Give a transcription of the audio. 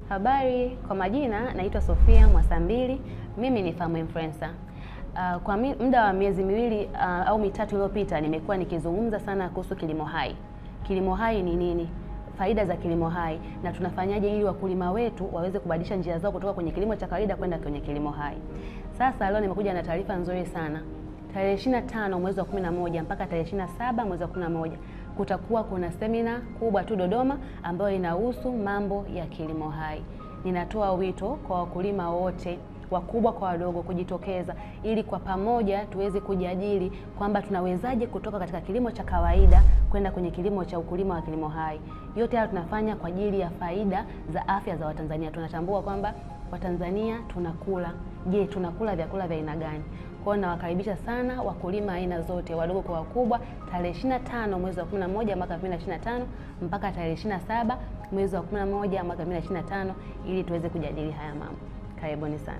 Habari, kwa majina naitwa Sofia Mwasambili, mimi ni farm influencer. Kwa muda wa miezi miwili au mitatu iliyopita nimekuwa nikizungumza sana kuhusu kilimo hai. Kilimo hai ni nini? Faida za kilimo hai na tunafanyaje ili wakulima wetu waweze kubadilisha njia zao kutoka kwenye kilimo cha kawaida kwenda kwenye kilimo hai. Sasa leo nimekuja na taarifa nzuri sana. Tarehe 25 mwezi wa 11 mpaka tarehe 27 mwezi wa 11 kutakuwa kuna semina kubwa tu Dodoma ambayo inahusu mambo ya kilimo hai. Ninatoa wito kwa wakulima wote, wakubwa kwa wadogo, kujitokeza ili kwa pamoja tuweze kujadili kwamba tunawezaje kutoka katika kilimo cha kawaida kwenda kwenye kilimo cha ukulima wa kilimo hai. Yote haya tunafanya kwa ajili ya faida za afya za Watanzania. Tunatambua kwamba Watanzania tunakula. Je, tunakula vyakula vya aina gani? Kwa hiyo nawakaribisha sana wakulima aina zote, wadogo kwa wakubwa, tarehe 25 mwezi wa 11 mwaka 2025 mpaka tarehe 27 mwezi wa 11 mwaka 2025 ili tuweze kujadili haya mambo. Karibuni sana.